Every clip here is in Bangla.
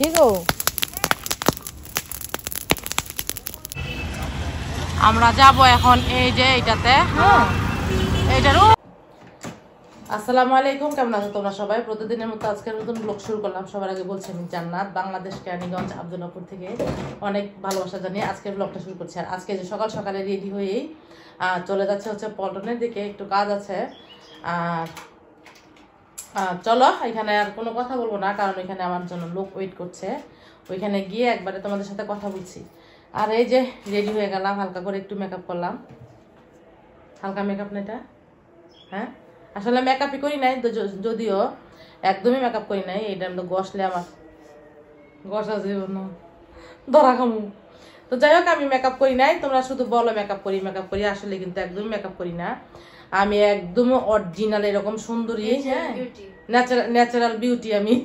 কি গো আমরা যাব এখন এই যে এইটাতে হ্যাঁ এইটারও। আসসালামু আলাইকুম, কেমন আছো তোমরা সবাই? প্রতিদিনের মতো আজকের নতুন ব্লগ শুরু করলাম। সবার আগে বলছি আমি জান্নাত, বাংলাদেশ কেরানীগঞ্জ আব্দুল্লাহপুর থেকে অনেক ভালোবাসা জানিয়ে আজকের ব্লগটা শুরু করছি। আর আজকে যে সকাল সকালে রেডি হয়েই চলে যাচ্ছে হচ্ছে পল্টনের দিকে, একটু কাজ আছে। আর চলো, এখানে আর কোনো কথা বলবো না, কারণ এখানে আমার জন্য লোক ওয়েট করছে। ওইখানে গিয়ে একবারে তোমাদের সাথে কথা বলছি। আর এই যে রেডি হয়ে গেলাম, হালকা করে একটু মেকআপ করলাম। হালকা মেকআপ না এটা? হ্যাঁ, আসলে মেকআপই করি নাই, যদিও একদমই মেকআপ করি নাই। এটা আমি তো গসলে আমার গসা জীবন ধরা খামু। তো যাই হোক, আমি মেকআপ করি নাই। তোমরা শুধু বলো মেকআপ করি মেকআপ করি, আসলে কিন্তু একদমই মেকআপ করি না। আমি একদম অরিজিনাল এরকম সুন্দরী, হ্যাঁ ন্যাচারাল বিউটি আমি।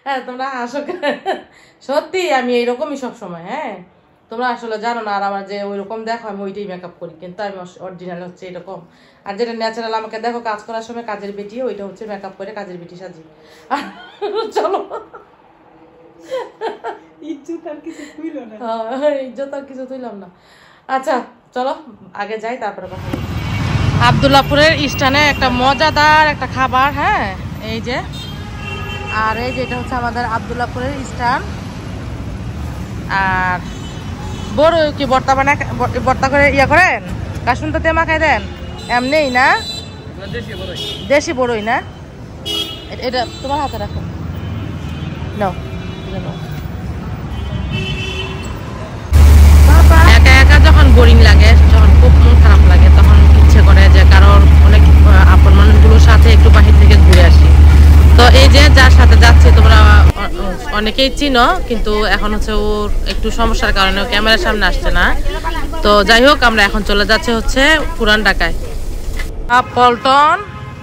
হ্যাঁ তোমরা হাসো, সত্যি আমি এইরকমই সবসময়। হ্যাঁ তোমরা আসলে জানো না, আর আমার যে ওইরকম দেখো আমি ওইটাই মেকআপ করি, কিন্তু আমি অরিজিনাল হচ্ছে এরকম। আর যেটা ন্যাচারাল আমাকে দেখো কাজ করার সময় কাজের বেটি, ওইটা হচ্ছে মেকআপ করে কাজের বেটি সাজি। চলো, ইজ্জত আর কিছু তুইলাম না। আচ্ছা চলো আগে যাই, তারপরে কথা বলি। আব্দুল্লাহপুরের স্থানে একটা মজাদার একটা খাবার, হ্যাঁ এই যে। আর এই যে এটা হচ্ছে আমাদের আব্দুল্লাহপুরের স্থান। আর বড় কি ভর্তা বানায়, ভর্তা করে ইয়া করেন, কাশুন তো তেমা খাই দেন এমনিই না? দেশি বড়ই না? এটা তোমার হাতে রাখো, নাও। একা একা যখন বোরিং লাগে, যখন খুব মন খারাপ লাগে, তখন ইচ্ছে করে যে কারোর অনেক আপন মানুষগুলোর সাথে একটু বাহির থেকে ঘুরে আসি। তো এই যে যার সাথে যাচ্ছি তোমরা অনেকেই চিনো, কিন্তু এখন হচ্ছে ওর একটু সমস্যার কারণে ক্যামেরার সামনে আসছে না। তো যাই হোক, আমরা এখন চলে যাচ্ছে হচ্ছে পুরান ঢাকায় পল্টন।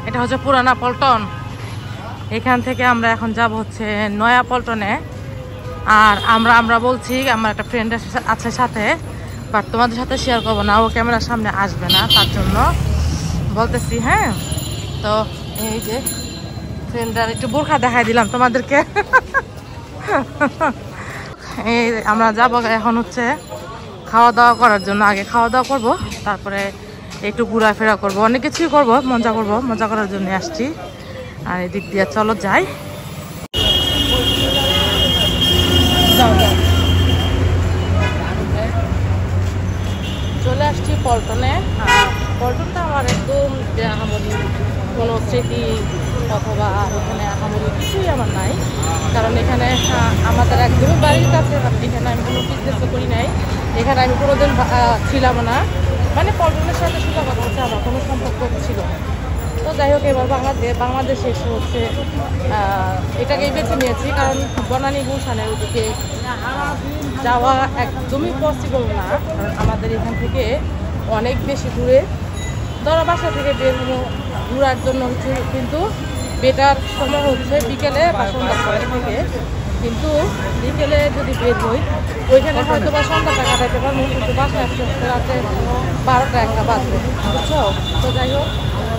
এটা হচ্ছে পুরানা পল্টন। এখান থেকে আমরা এখন যাব হচ্ছে নয়া পল্টনে। আর আমরা বলছি, আমার একটা ফ্রেন্ড আছে সাথে, বাট তোমাদের সাথে শেয়ার করবো না, ও ক্যামেরার সামনে আসবে না, তার জন্য বলতেছি। হ্যাঁ তো এই যে ফ্রেন্ডার একটু বোরখা দেখাই দিলাম তোমাদেরকে। এই আমরা যাবো এখন হচ্ছে খাওয়া দাওয়া করার জন্য। আগে খাওয়া দাওয়া করবো, তারপরে একটু ঘোরাফেরা করবো, অনেক কিছুই করবো, মজা করার জন্য আসছি। আর এদিক দিয়ে চলো যাই। চলে আসছি পল্টনে। পল্টনটা আমার একদম যে আহামরি কোনো স্মৃতি অথবা এখানে আহামরি কিছুই আমার নাই, কারণ এখানে আমাদের একদমই বাড়ির কাছে। এখানে আমি কোনো বিজনেসও করি নাই, এখানে আমি কোনোদিন ছিলাম না। মানে পল্টনের সাথে সোজা কথা হচ্ছে আমার কোনো সম্পর্ক ছিল না। তো যাই হোক, এবার বাংলাদেশে এসে হচ্ছে এটাকেই বেছে নিয়েছি, কারণ বনানী গুলশানের ওদিকে যাওয়া একদমই পসিবল না, কারণ আমাদের এখান থেকে অনেক বেশি দূরে। ধরো বাসা থেকে বের ঘোরার জন্য হচ্ছে, কিন্তু বেটার সময় হচ্ছে বিকেলে বা সন্ধ্যা থেকে। কিন্তু বিকেলে যদি বের হই, ওইখানে হয়তো বা সন্ধ্যাটা কাটাইতে পারবো, কিন্তু বাসায় আসতে আসতে রাতে 12টা 1টা বাজবে, বুঝছো? তো যাই হোক,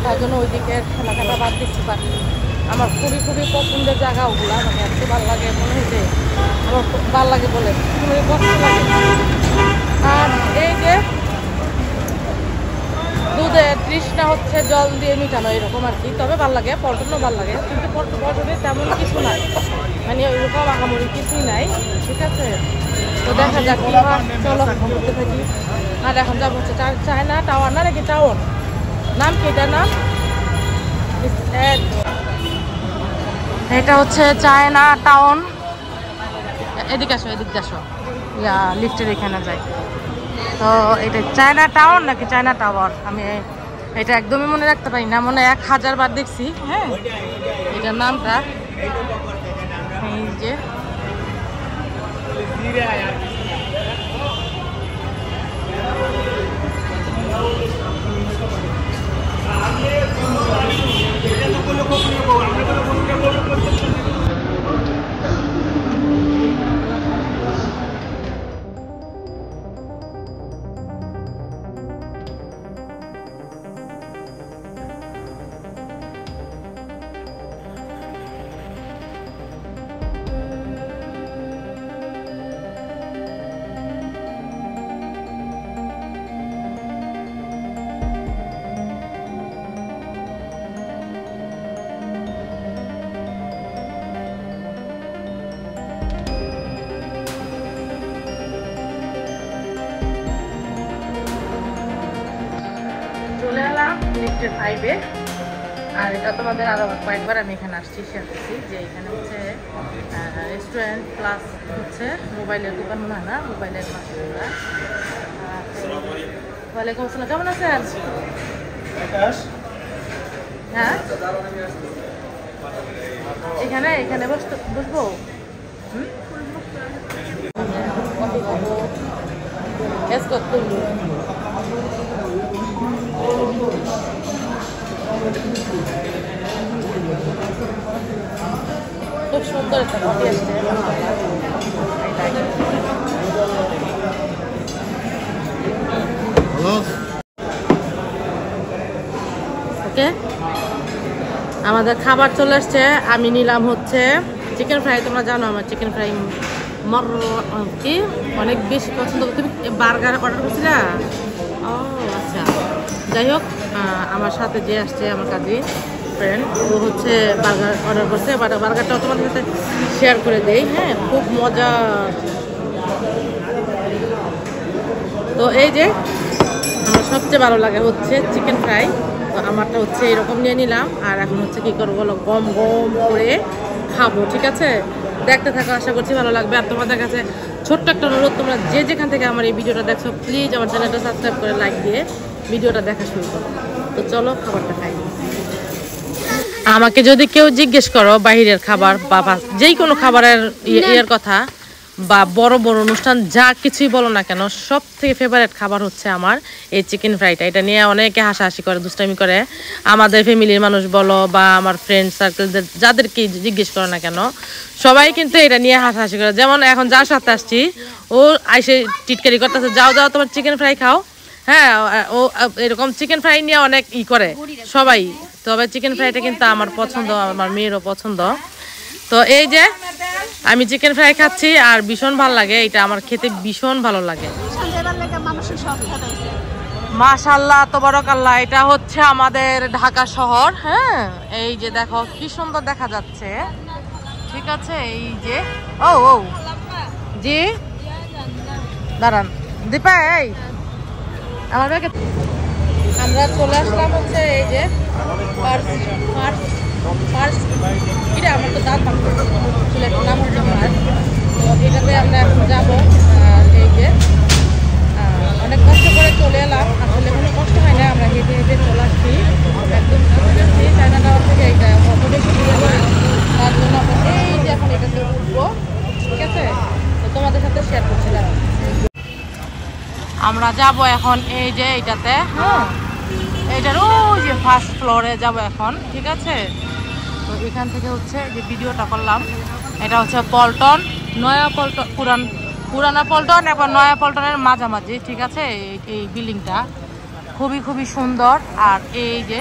তার জন্য ওই দিকের এলাকাটা বাদ দিচ্ছি। পারি আমার খুবই পছন্দের জায়গা ওগুলো, মানে এত ভালো লাগে, মনে হয়েছে আমার খুব ভালো লাগে বলে খুবই কষ্ট লাগে। আর এই যে দুধে তৃষ্ণা হচ্ছে জল দিয়ে মিটানো, এরকম আর কি। তবে ভালো লাগে, পল্টনও ভালো লাগে, কিন্তু পল্টনে তেমন কিছু নাই, মানে ওইরকম আহামরি কিছুই নাই। ঠিক আছে, তো দেখা যাক কি হয়, চলো ঘুরতে থাকি। আর এখন যাবো হচ্ছে চায়না টাওয়ার, না নাকি টাউন নাম কি এটার নাম? এটা হচ্ছে চায়না টাউন। এদিকে আসো, এদিকে আসো, লিফটের এখানে যাই। তো এটা চায়না টাউন নাকি চায়না টাওয়ার, আমি এটা একদমই মনে রাখতে পারি না, মনে 1000 বার দেখছি। হ্যাঁ এটার নামটা এই যে লিফটের 5-এ। আর এটা তোমাদের আরো কয়েকবার আমি এখানে আসছি, শেয়ার করছি যে এখানে হচ্ছে রেস্টুরেন্ট প্লাস হচ্ছে মোবাইলের দোকান, মনে হয় না মোবাইলের মাসে। ওয়ালাইকুম আসসালাম, কেমন আছেন? হ্যাঁ, এখানে এখানে বসবো। খুব সুন্দর একটা কফি আসছে। ওকে, আমাদের খাবার চলে আসছে। আমি নিলাম হচ্ছে চিকেন ফ্রাই। তোমরা জানো আমার চিকেন ফ্রাই কি অনেক বেশি পছন্দ। তুমি বার্গার অর্ডার করছিলা? ও আচ্ছা, যাই হোক, আমার সাথে যে আসছে আমার কাজে ফ্রেন্ড, ও হচ্ছে বার্গার অর্ডার করছে। বার্গারটাও তোমাদের সাথে শেয়ার করে দেই। হ্যাঁ, খুব মজা। তো এই যে আমার সবচেয়ে ভালো লাগে হচ্ছে চিকেন ফ্রাই। তো আমারটা হচ্ছে এরকম নিয়ে নিলাম। আর এখন হচ্ছে কি করবো বলো, গম গম করে খাবো। ঠিক আছে, দেখতে থাকো, আশা করছি ভালো লাগবে। আর তোমাদের কাছে ছোট্ট একটা অনুরোধ, তোমরা যে যেখান থেকে আমার এই ভিডিওটা দেখছো প্লিজ আমার চ্যানেলটা সাবস্ক্রাইব করে লাইক দিয়ে ভিডিওটা দেখা শুরু করো। তো চলো খাবারটা খাই। আমাকে যদি কেউ জিজ্ঞেস করো বাহিরের খাবার বা যেই কোনো খাবারের ইয়ের কথা বা বড় বড় অনুষ্ঠান যা কিছুই বলো না কেন, সব থেকে ফেভারিট খাবার হচ্ছে আমার এই চিকেন ফ্রাইটা। এটা নিয়ে অনেকে হাসাহাসি করে, দুষ্টামি করে। আমাদের ফ্যামিলির মানুষ বলো বা আমার ফ্রেন্ড সার্কেলদের যাদেরকে জিজ্ঞেস করো না কেন, সবাই কিন্তু এটা নিয়ে হাসাহাসি করে। যেমন এখন যার সাথে আসছি ও আইসে টিটকারি করতেছে, যাও যাও তোমার চিকেন ফ্রাই খাও। হ্যাঁ, ও এরকম চিকেন ফ্রাই নিয়ে অনেক করে সবাই। তবে চিকেন ফ্রাইটা কিন্তু আমার পছন্দ, আমার মেয়েরও পছন্দ। তো এই যে আমি চিকেন ফ্রাই খাচ্ছি আর ভীষণ ভালো লাগে। এটা আমার খেতে ভীষণ ভালো লাগে। মাশাআল্লাহ, তাবারাকাল্লাহ। এটা হচ্ছে আমাদের ঢাকা শহর। হ্যাঁ, এই যে দেখো কি সুন্দর দেখা যাচ্ছে। ঠিক আছে, এই যে ও ও জি দাঁড়ান দীপা, এই আমার ব্যাগে আমরা চলে আসলাম হচ্ছে এই যে এটা আমার তো দাঁত সিলেটের নাম হচ্ছে ফার্স। তো এটাতে আমরা এখন যাবো। এই যে অনেক কষ্ট করে চলে এলাম, আসলে কোনো কষ্ট হয় না, আমরা হেঁটে হেঁটে চলে আসছি একদম কাছাকাছি চায়না টাওয়ার থেকে। এইটা অত বেশি দূরে নয়, তার জন্য আমরা এই যে এখন এটাতে উঠবো। ঠিক আছে, তো তোমাদের সাথে শেয়ার করছিলাম। আমরা যাব এখন এই যে এইটাতে। হ্যাঁ, এইটার ওই যে ফার্স্ট ফ্লোরে যাব এখন। ঠিক আছে, তো এখান থেকে হচ্ছে যে ভিডিওটা করলাম, এটা হচ্ছে পল্টন, নয়া পল্টন, পুরানা পল্টন এবং নয়া পল্টনের মাঝামাঝি। ঠিক আছে, এই বিল্ডিংটা খুবই খুবই সুন্দর। আর এই যে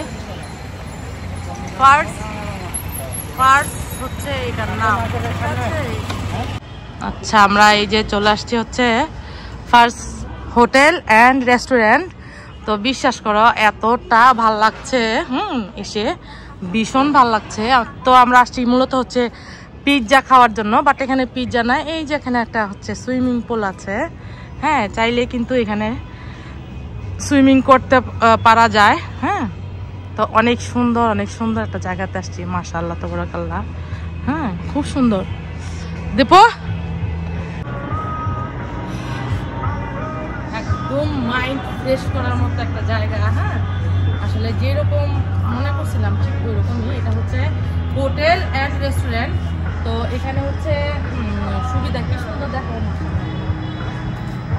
ফার্স্ট হচ্ছে এটার নাম। আচ্ছা, আমরা এই যে চলে আসছি হচ্ছে ফার্স্ট হোটেল অ্যান্ড রেস্টুরেন্ট। তো বিশ্বাস করো এতটা ভাল লাগছে, এসে ভীষণ ভাল লাগছে। তো আমরা আসছি মূলত হচ্ছে পিৎজা খাওয়ার জন্য, বাট এখানে পিৎজা না, এই যে এখানে একটা হচ্ছে সুইমিং পুল আছে। হ্যাঁ, চাইলে কিন্তু এখানে সুইমিং করতে পারা যায়। হ্যাঁ, তো অনেক সুন্দর একটা জায়গাতে আসছি। মাশাআল্লাহ, তাবারাকাল্লাহ। হ্যাঁ, খুব সুন্দর। দীপু একদম মাইন্ড ফ্রেশ করার মতো একটা জায়গা। হ্যাঁ, আসলে যেরকম মনে করছিলাম ঠিক ওইরকমই। এটা হচ্ছে হোটেল অ্যান্ড রেস্টুরেন্ট। তো এখানে হচ্ছে সুবিধা কি সুন্দর দেখো,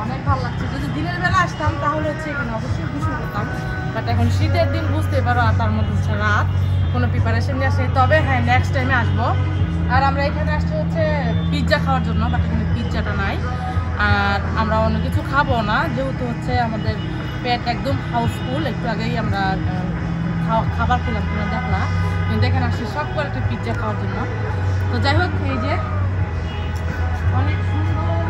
অনেক ভালো লাগছে। যদি দিনের বেলা আসতাম তাহলে হচ্ছে এখানে অবশ্যই গোসল করতাম, বাট এখন শীতের দিন বুঝতে পারো, আর তার মধ্যে হচ্ছে রাত, কোনো প্রিপারেশন নিয়ে আসে। তবে হ্যাঁ, নেক্সট টাইমে আসবো। আর আমরা এখানে আসছি হচ্ছে পিৎজা খাওয়ার জন্য, বাট এখানে পিৎজাটা নাই। আর আমরা অন্য কিছু খাবো না, যেহেতু হচ্ছে আমাদের পেট একদম হাউসফুল। একটু আগেই আমরা খাবার খেলাম, তোমরা দেখলা। কিন্তু এখানে আসছি সব করে একটা পিৎজা খাওয়ার জন্য। তো যাই হোক, এই যে অনেক সুন্দর।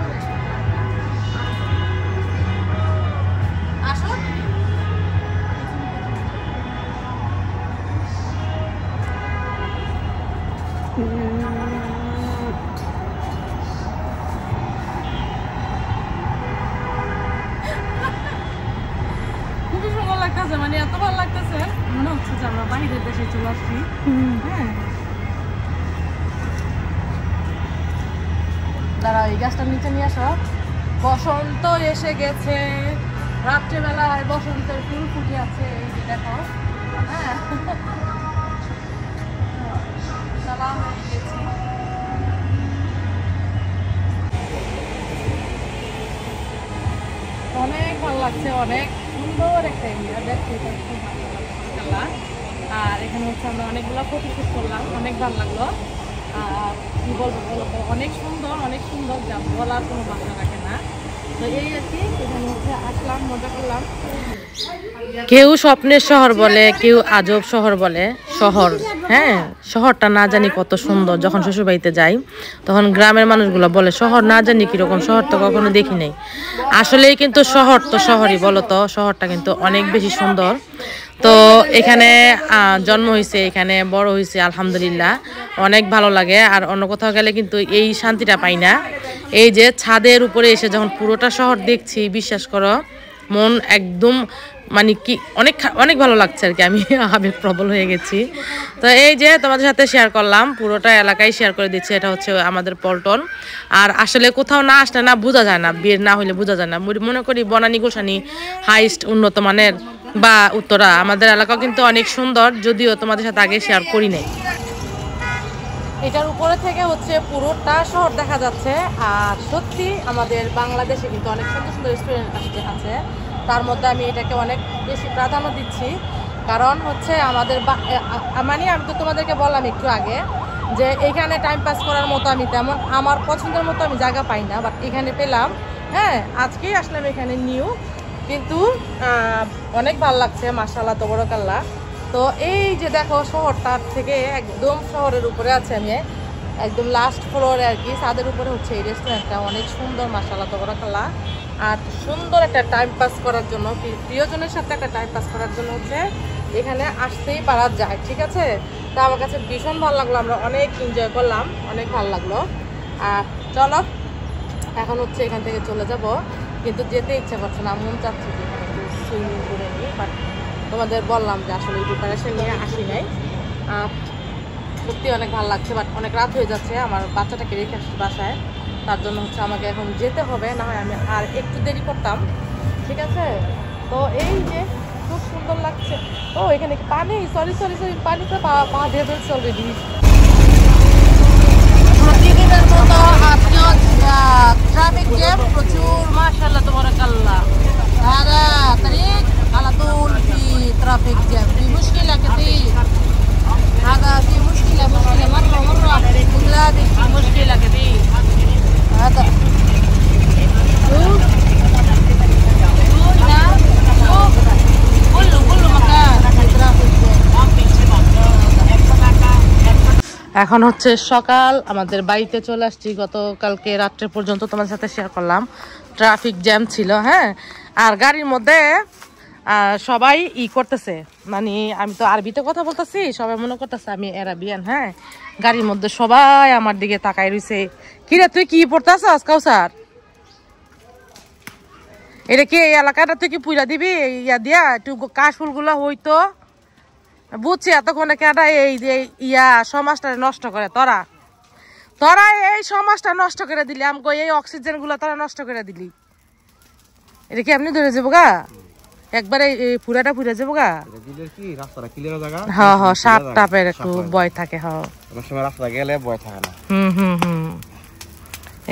আসো, খুবই সুন্দর লাগতেছে, মানে এত এত ভালো লাগতেছে, মনে হচ্ছে যে আমরা বাইরের দেশে চলে আসছি। হ্যাঁ, দাঁড়াও এই গাছটার নিচে নিয়ে আসো। বসন্ত এসে গেছে, রাত্রেবেলায় বসন্তের ফুল ফুটে আছে, এই যে দেখো। হ্যাঁ, সালাম হয়ে গেছি। অনেক ভালো লাগছে, অনেক সুন্দর একটা এরিয়া দেখছি। আর এখানে হচ্ছে আমরা অনেকগুলো ফটোশুট করলাম, অনেক ভালো লাগলো। আর কি বলবো বলো তো, অনেক সুন্দর যা বলার কোনো ভাষা রাখে না। তো এই আর কি, এখানে হচ্ছে আসলাম, মজা করলাম। কেউ স্বপ্নের শহর বলে, কেউ আজব শহর বলে। শহর, হ্যাঁ, শহরটা না জানি কত সুন্দর। যখন শ্বশুরবাড়িতে যাই তখন গ্রামের মানুষগুলো বলে শহর না জানি কিরকম, শহর তো কখনো দেখি নাই। আসলেই কিন্তু শহর তো শহরই, বলো তো, শহরটা কিন্তু অনেক বেশি সুন্দর। তো এখানে জন্ম হয়েছে, এখানে বড় হয়েছে, আলহামদুলিল্লাহ অনেক ভালো লাগে। আর অন্য কোথাও গেলে কিন্তু এই শান্তিটা পাই না। এই যে ছাদের উপরে এসে যখন পুরোটা শহর দেখছি, বিশ্বাস করো মন একদম মানে কি অনেক অনেক ভালো লাগছে আর কি। আমি আবেগ প্রবল হয়ে গেছি। তো এই যে তোমাদের সাথে শেয়ার করলাম, পুরোটা এলাকায় শেয়ার করে দিচ্ছি। এটা হচ্ছে আমাদের পল্টন। আর আসলে কোথাও না আসলে না বোঝা যায় না, বিয়ের না হলে বোঝা যায় না। মনে করি বনানী গোসানি হাইস্ট উন্নত মানের বা উত্তরা, আমাদের এলাকাও কিন্তু অনেক সুন্দর, যদিও তোমাদের সাথে আগে শেয়ার করি নাই। এটার উপরে থেকে হচ্ছে পুরোটা শহর দেখা যাচ্ছে। আর সত্যি আমাদের বাংলাদেশে কিন্তু অনেক সুন্দর সুন্দর রেস্টুরেন্ট আছে, তার মধ্যে আমি এটাকে অনেক বেশি প্রাধান্য দিচ্ছি। কারণ হচ্ছে আমাদের মানে আমি তো তোমাদেরকে বললাম একটু আগে যে এখানে টাইম পাস করার মতো আমি তেমন আমার পছন্দের মতো আমি জায়গা পাই না, বাট এখানে পেলাম। হ্যাঁ, আজকেই আসলাম এখানে নিউ, কিন্তু অনেক ভালো লাগছে, মাশাআল্লাহ তাবারাকাল্লাহ। তো এই যে দেখো শহরটার থেকে একদম শহরের উপরে আছে, আমি একদম লাস্ট ফ্লোরে আর কি, ছাদের উপরে হচ্ছে এই রেস্টুরেন্টটা। অনেক সুন্দর, মাশাআল্লাহ তাবারাকাল্লাহ। আর সুন্দর একটা টাইম পাস করার জন্য, প্রিয়জনের সাথে একটা টাইম পাস করার জন্য হচ্ছে এখানে আসতেই পারা যায়, ঠিক আছে। তো আমার কাছে ভীষণ ভালো লাগলো, আমরা অনেক এনজয় করলাম, অনেক ভালো লাগলো। আর চলো এখন হচ্ছে এখান থেকে চলে যাব, কিন্তু যেতে ইচ্ছা করছে না, মন চাচ্ছে যে এখানে একটু সুইমিং করে নিই। বাট তোমাদের বললাম যে আসলে এই প্রিপারেশন নিয়ে আসি নাই। সত্যি অনেক ভালো লাগছে, বাট অনেক রাত হয়ে যাচ্ছে, আমার বাচ্চাটাকে রেখে আসছি বাসায়, তার জন্য হচ্ছে আমাকে এখন যেতে হবে, না হয় আমি আর একটু দেরি করতাম, ঠিক আছে। তো এই যে খুব সুন্দর লাগছে। ও এখানে পানি, সরি পানিতে পা দিয়ে ফেলছে অলরেডি। প্রতিদিনের মতো আজকেও ট্রাফিক জ্যাম প্রচুর, মাশাআল্লাহ তাবারাকাল্লাহ। هذا طريق على طول في ترافيك جام، في مشكلة كثير. هذا في مشكلة مرة بنغلاديش، في مشكلة كثير. هذا شوف كله مكان ترافيك جام. এখন হচ্ছে সকাল, আমাদের বাড়িতে চলে আসছি। গতকালকে রাত্রে পর্যন্ত তোমার সাথে শেয়ার করলাম, ট্রাফিক জ্যাম ছিল। হ্যাঁ, আর গাড়ির মধ্যে সবাই করতেছে, মানে আমি তো আরবিতে কথা বলতেছি, সবাই মনে করতেছে আমি আরাবিয়ান। হ্যাঁ, গাড়ির মধ্যে সবাই আমার দিকে তাকাই রয়েছে, কিরে তুই কি পড়তেছস কাউসার? এটা কি এই এলাকাটা তুই কি পুইরা দিবি ইয়া দিয়া? একটু কাশ ফুলগুলো হইতো, বুঝছি এতক্ষণে কেটা এই যে সমাজটা নষ্ট করে। তোরা এই সমাজটা নষ্ট করে দিলি, আমাকে এই অক্সিজেন গুলো তোরা নষ্ট করে দিলি। এটা কি আপনি ধরে যাবো গা একবারে পুরাটা পুরে যাবো গা? হ্যাঁ হ্যাঁ, সাপ টাপের একটু ভয় থাকে। হ্যাঁ,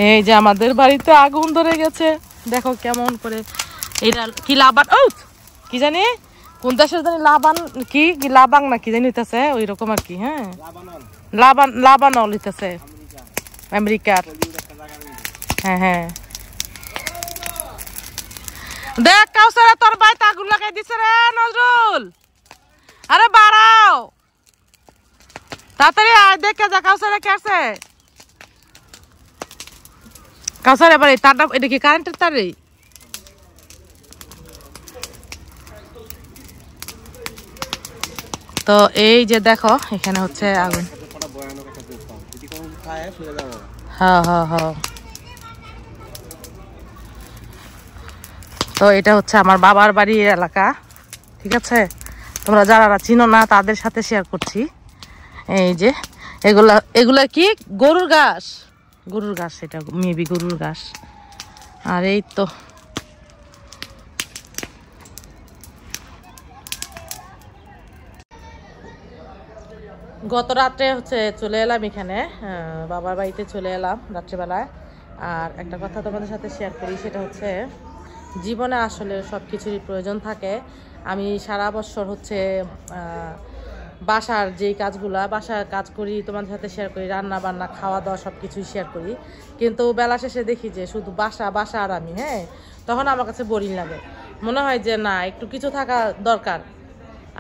এই যে আমাদের বাড়িতে আগুন ধরে গেছে, দেখো কেমন করে। এটা কি লাবান, ও কি জানি কোন দেশের জানি, লাবান কি লাবাং না কি জানি হইতেছে ওই রকম আর কি। হ্যাঁ, লাবানল হইতেছে আমেরিকার। হ্যাঁ হ্যাঁ, দেখ কাউসারা তোর বাড়িতে আগুন লাগাই দিছে রে নজরুল। আরে বাড়াও তাড়াতাড়ি, দেখে যা কাউসারা কে আছে। কাউসার এবার এই তারটা, এটা কি কারেন্টের তারে? তো এই যে দেখো এখানে হচ্ছে আগুন। হ্যাঁ হ্যাঁ হ্যাঁ, তো এটা হচ্ছে আমার বাবার বাড়ির এলাকা, ঠিক আছে। তোমরা যারা চিনো না তাদের সাথে শেয়ার করছি। এই যে এগুলা এগুলা কি গরুর ঘাস, গরুর ঘাস, এটা মেবি গরুর ঘাস। আর এই তো গত রাত্রে হচ্ছে চলে এলাম এখানে, বাবার বাড়িতে চলে এলাম রাত্রেবেলায়। আর একটা কথা তোমাদের সাথে শেয়ার করি, সেটা হচ্ছে জীবনে আসলে সব কিছুরই প্রয়োজন থাকে। আমি সারা বছর হচ্ছে বাসার যেই কাজগুলা বাসার কাজ করি, তোমাদের সাথে শেয়ার করি, রান্না বান্না খাওয়া দাওয়া সব কিছুই শেয়ার করি। কিন্তু বেলা শেষে দেখি যে শুধু বাসা বাসা আর আমি, হ্যাঁ, তখন আমার কাছে বোরিং লাগে। মনে হয় যে না, একটু কিছু থাকা দরকার।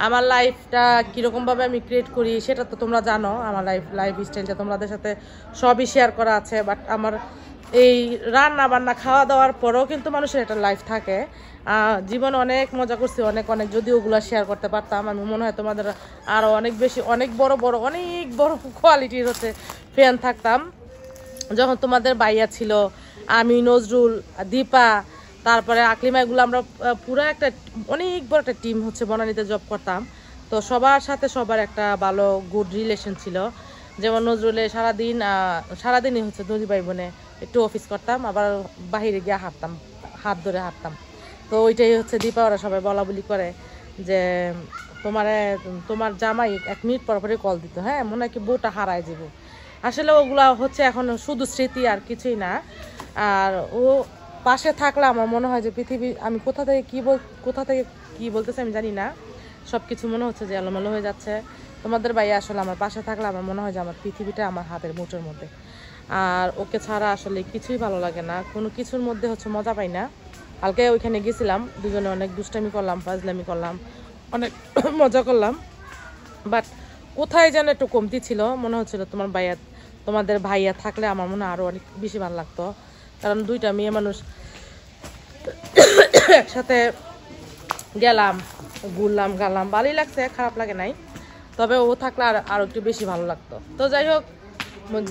আমার লাইফটা কীরকমভাবে আমি ক্রিয়েট করি সেটা তো তোমরা জানো, আমার লাইফ স্টাইলটা তোমাদের সাথে সবই শেয়ার করা আছে। বাট আমার এই রান্না বান্না খাওয়া দাওয়ার পরেও কিন্তু মানুষের একটা লাইফ থাকে। জীবনে অনেক মজা করছি, অনেক যদি ওগুলো শেয়ার করতে পারতাম, আমি মনে হয় তোমাদের আরও অনেক বেশি অনেক বড় কোয়ালিটির হচ্ছে ফ্যান থাকতাম। যখন তোমাদের ভাইয়া ছিল, আমি, নজরুল, দীপা, তারপরে আকলিমা, এগুলো আমরা পুরো একটা অনেক বড় একটা টিম হচ্ছে বনানীতে জব করতাম। তো সবার সাথে সবার একটা ভালো গুড রিলেশন ছিল। যেমন নজরুলে সারাদিনই হচ্ছে দুই ভাই বোনে একটু অফিস করতাম, আবার বাহিরে গিয়ে হাঁটতাম, হাত ধরে হাঁটতাম। তো ওইটাই হচ্ছে দীপা ওরা সবাই বলা বলি করে যে তোমার জামাই 1 মিনিট পর পরে কল দিত, হ্যাঁ, মনে হয় কি বউটা হারায় যাবো। আসলে ওগুলা হচ্ছে এখন শুধু স্মৃতি আর কিছুই না। আর ও পাশে থাকলে আমার মনে হয় যে পৃথিবী, আমি কোথা থেকে কি বলতেছি আমি জানি না, সব কিছু মনে হচ্ছে যে এলোমেলো হয়ে যাচ্ছে। তোমাদের ভাইয়া আসলে আমার পাশে থাকলে আমার মনে হয় যে আমার পৃথিবীটা আমার হাতের মুঠোর মধ্যে। আর ওকে ছাড়া আসলে কিছুই ভালো লাগে না, কোনো কিছুর মধ্যে হচ্ছে মজা পাই না। কালকে ওইখানে গেছিলাম, দুজনে অনেক দুষ্টামি করলাম, ফাজলামি করলাম, অনেক মজা করলাম। বাট কোথায় যেন একটু কমতি ছিল, মনে হচ্ছিল তোমাদের ভাইয়া থাকলে আমার মনে আরও অনেক বেশি ভালো লাগতো। কারণ দুইটা মেয়ে মানুষ একসাথে গেলাম, ঘুরলাম গালাম, ভালোই লাগছে, খারাপ লাগে নাই। তবে ও থাকলে আরও একটু বেশি ভালো লাগতো। তো যাই হোক,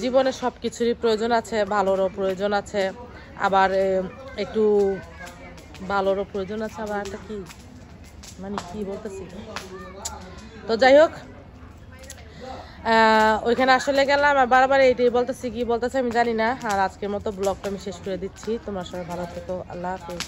জীবনে সব কিছুরই প্রয়োজন আছে, ভালোরও প্রয়োজন আছে, আবার একটু ভালোরও প্রয়োজন আছে, আবার একটা কি মানে কি বলতেছি। তো যাই হোক, ওইখানে আসলে গেলাম, আর বারবার এইটাই কি বলতেছে আমি জানি না। আর আজকের মতো ব্লগটা আমি শেষ করে দিচ্ছি। তোমরা সবাই ভালো থেকো, আল্লাহ হাফেজ।